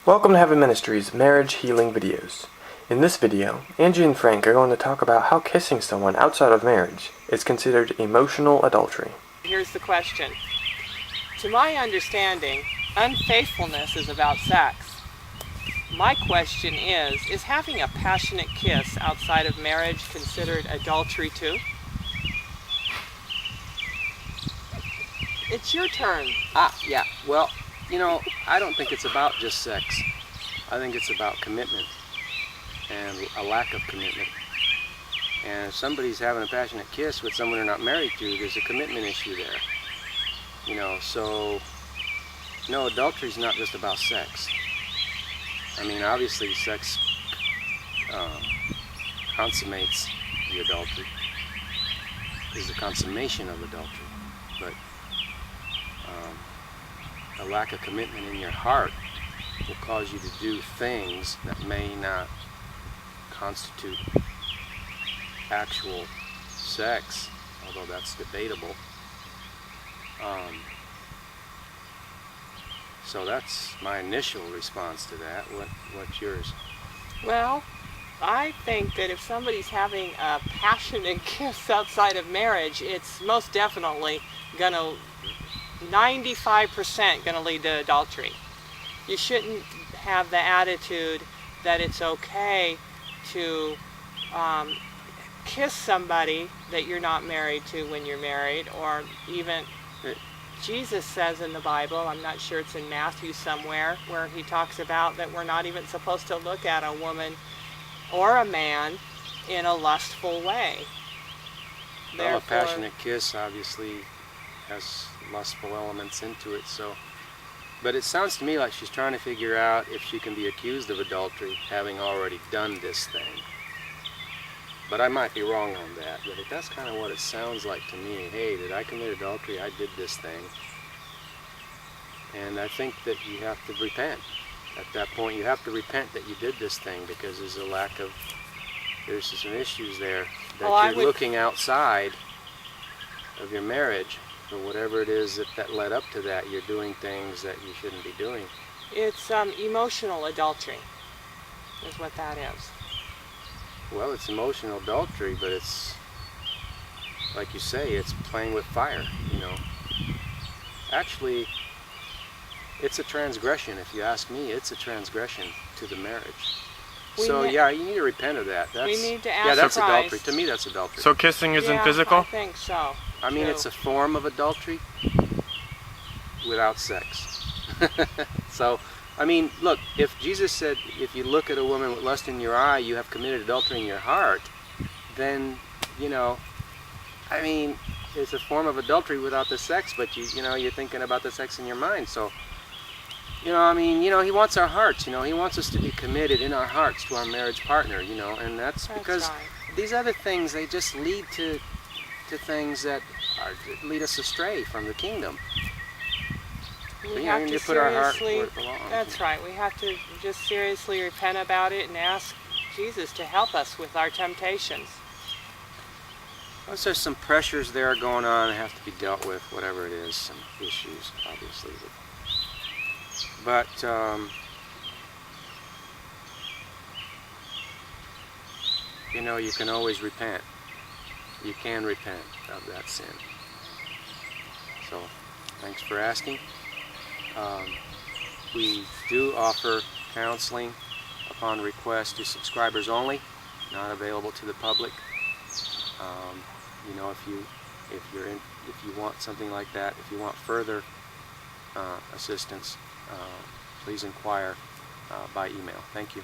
Welcome to Heaven Ministries Marriage Healing Videos. In this video, Angie and Frank are going to talk about how kissing someone outside of marriage is considered emotional adultery. Here's the question. To my understanding, unfaithfulness is about sex. My question is having a passionate kiss outside of marriage considered adultery too? It's your turn. Yeah. Well, I don't think it's about just sex. I think it's about commitment and a lack of commitment. And if somebody's having a passionate kiss with someone they're not married to, there's a commitment issue there. So, no, adultery is not just about sex. I mean, obviously sex consummates the adultery, is the consummation of adultery. But a lack of commitment in your heart will cause you to do things that may not constitute actual sex, although that's debatable. So that's my initial response to that. What's yours? Well, I think that if somebody's having a passionate kiss outside of marriage, it's most definitely going to 95% going to lead to adultery. You shouldn't have the attitude that it's okay to kiss somebody that you're not married to when you're married, or even Jesus says in the Bible, I'm not sure it's in Matthew somewhere, where he talks about that we're not even supposed to look at a woman or a man in a lustful way. Well, a passionate kiss obviously has lustful elements into it, but it sounds to me like she's trying to figure out if she can be accused of adultery having already done this thing. But I might be wrong on that, but that's kind of what it sounds like to me. Hey, did I commit adultery? I did this thing. And I think that you have to repent. At that point, you have to repent that you did this thing, because there's some issues there that you're looking outside of your marriage. For whatever it is that led up to that, you're doing things that you shouldn't be doing. It's emotional adultery is what that is. Well, it's emotional adultery, but it's, like you say, it's playing with fire, Actually, it's a transgression. If you ask me, it's a transgression to the marriage. Yeah, you need to repent of that. We need to ask that's Christ. Adultery. To me, that's adultery. So kissing isn't physical? I think so. I mean, it's a form of adultery without sex. So, I mean, look, if Jesus said, if you look at a woman with lust in your eye, you have committed adultery in your heart, then, I mean, it's a form of adultery without the sex, but you're thinking about the sex in your mind. So, he wants our hearts, he wants us to be committed in our hearts to our marriage partner, and that's because right. These other things, they just lead to things that lead us astray from the kingdom. We have to put our heart where it belongs. That's right. We have to just seriously repent about it and ask Jesus to help us with our temptations. Once there's some pressures there going on that have to be dealt with, whatever it is, some issues, obviously. But you can always repent. You can repent of that sin. So, thanks for asking. We do offer counseling upon request to subscribers only, not available to the public. If you want something like that, if you want further assistance, please inquire by email. Thank you.